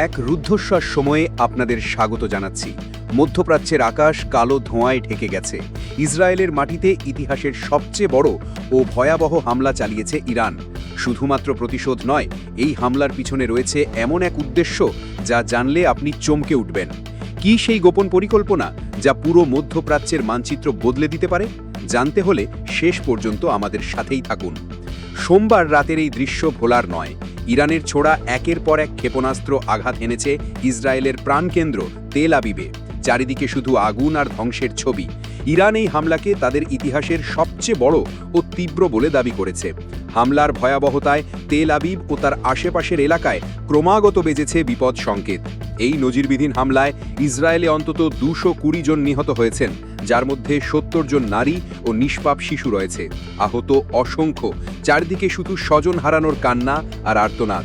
এক রুদ্ধশ্বাস সময়ে আপনাদের স্বাগত জানাচ্ছি। মধ্যপ্রাচ্যের আকাশ কালো ধোঁয়ায় ঢেকে গেছে। ইসরায়েলের মাটিতে ইতিহাসের সবচেয়ে বড় ও ভয়াবহ হামলা চালিয়েছে ইরান। শুধুমাত্র প্রতিশোধ নয়, এই হামলার পিছনে রয়েছে এমন এক উদ্দেশ্য যা জানলে আপনি চমকে উঠবেন। কি সেই গোপন পরিকল্পনা যা পুরো মধ্যপ্রাচ্যের মানচিত্র বদলে দিতে পারে? জানতে হলে শেষ পর্যন্ত আমাদের সাথেই থাকুন। সোমবার রাতের এই দৃশ্য ভোলার নয়। ইরানের ছোড়া একের পর এক ক্ষেপণাস্ত্র আঘাত এনেছে ইসরায়েলের প্রাণকেন্দ্র তেল আবিবে। চারিদিকে শুধু আগুন আর ধ্বংসের ছবি। ইরান এই হামলাকে তাদের ইতিহাসের সবচেয়ে বড় ও তীব্র বলে দাবি করেছে। হামলার ভয়াবহতায় তেল আবিব ও তার আশেপাশের এলাকায় ক্রমাগত বেজেছে বিপদ সংকেত। এই নজিরবিহীন হামলায় ইসরায়েলে অন্তত 220 জন নিহত হয়েছেন, যার মধ্যে 70 জন নারী ও নিষ্পাপ শিশু রয়েছে। আহত অসংখ্য, চারদিকে শুধু স্বজন হারানোর কান্না আর আর্তনাদ।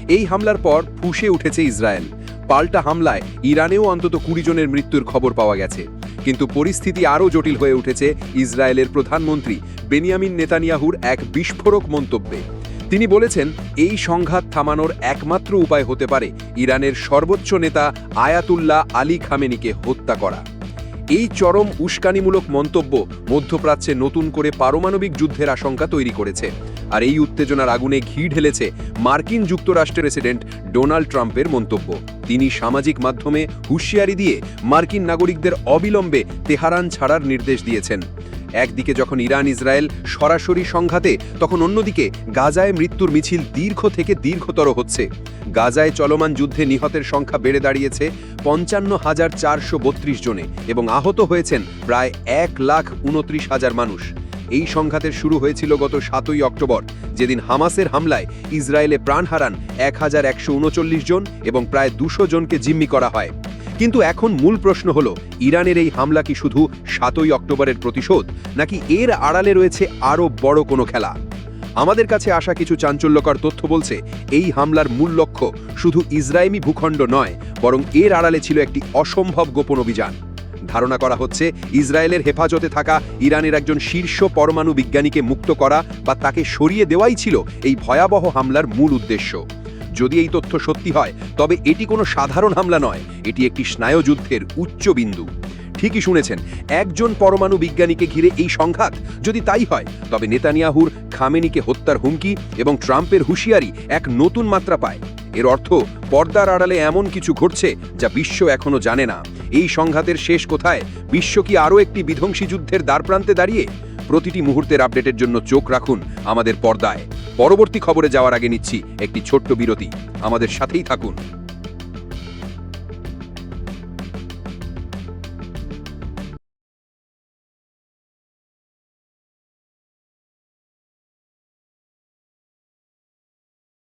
এই হামলার পর ফুঁসে উঠেছে ইসরায়েল। পাল্টা হামলায় ইরানেও অন্তত 20 জনের মৃত্যুর খবর পাওয়া গেছে। কিন্তু পরিস্থিতি আরও জটিল হয়ে উঠেছে ইসরায়েলের প্রধানমন্ত্রী বেনিয়ামিন নেতানিয়াহুর এক বিস্ফোরক মন্তব্যে। তিনি বলেছেন, এই সংঘাত থামানোর একমাত্র উপায় হতে পারে ইরানের সর্বোচ্চ নেতা আয়াতুল্লাহ আলী খামেনিকে হত্যা করা। এই চরম উস্কানিমূলক মন্তব্য মধ্যপ্রাচ্যে নতুন করে পারমাণবিক যুদ্ধের আশঙ্কা তৈরি করেছে। আর এই উত্তেজনার আগুনে ঘি ঢেলেছে মার্কিন যুক্তরাষ্ট্রের প্রেসিডেন্ট ডোনাল্ড ট্রাম্পের মন্তব্য। তিনি সামাজিক মাধ্যমে হুঁশিয়ারি দিয়ে মার্কিন নাগরিকদের অবিলম্বে তেহরান ছাড়ার নির্দেশ দিয়েছেন। একদিকে যখন ইরান ইসরায়েল সরাসরি সংঘাতে, তখন অন্যদিকে গাজায় মৃত্যুর মিছিল দীর্ঘ থেকে দীর্ঘতর হচ্ছে। গাজায় চলমান যুদ্ধে নিহতের সংখ্যা বেড়ে দাঁড়িয়েছে 55,432 জনে এবং আহত হয়েছেন প্রায় 1,29,000 মানুষ। এই সংঘাতের শুরু হয়েছিল গত 7ই অক্টোবর, যেদিন হামাসের হামলায় ইসরায়েলে প্রাণ হারান 1,139 জন এবং প্রায় 200 জনকে জিম্মি করা হয়। কিন্তু এখন মূল প্রশ্ন হলো, ইরানের এই হামলা কি শুধু 7ই অক্টোবরের প্রতিশোধ, নাকি এর আড়ালে রয়েছে আরও বড় কোনো খেলা? আমাদের কাছে আসা কিছু চাঞ্চল্যকর তথ্য বলছে, এই হামলার মূল লক্ষ্য শুধু ইসরায়েলি ভূখণ্ড নয়, বরং এর আড়ালে ছিল একটি অসম্ভব গোপন অভিযান। ধারণা করা হচ্ছে, ইসরায়েলের হেফাজতে থাকা ইরানের একজন শীর্ষ পরমাণু বিজ্ঞানীকে মুক্ত করা বা তাকে সরিয়ে দেওয়াই ছিল এই ভয়াবহ হামলার মূল উদ্দেশ্য। যদি এই তথ্য সত্যি হয়, তবে এটি কোনো সাধারণ হামলা নয়, এটি একটি স্নায়ুযুদ্ধের উচ্চ বিন্দু। ঠিকই শুনেছেন, একজন পরমাণু বিজ্ঞানীকে ঘিরে এই সংঘাত। যদি তাই হয়, তবে নেতানিয়াহুর খামেনিকে হত্যার হুমকি এবং ট্রাম্পের হুঁশিয়ারি এক নতুন মাত্রা পায়। এর অর্থ, পর্দার আড়ালে এমন কিছু ঘটছে যা বিশ্ব এখনো জানে না। এই সংঘাতের শেষ কোথায়? বিশ্ব কি আরও একটি বিধ্বংসী যুদ্ধের দ্বারপ্রান্তে দাঁড়িয়ে? প্রতিটি মুহূর্তের আপডেটের জন্য চোখ রাখুন আমাদের পর্দায়। পরবর্তী খবরে যাওয়ার আগে নিচ্ছি একটি ছোট্ট বিরতি। আমাদের সাথেই থাকুন।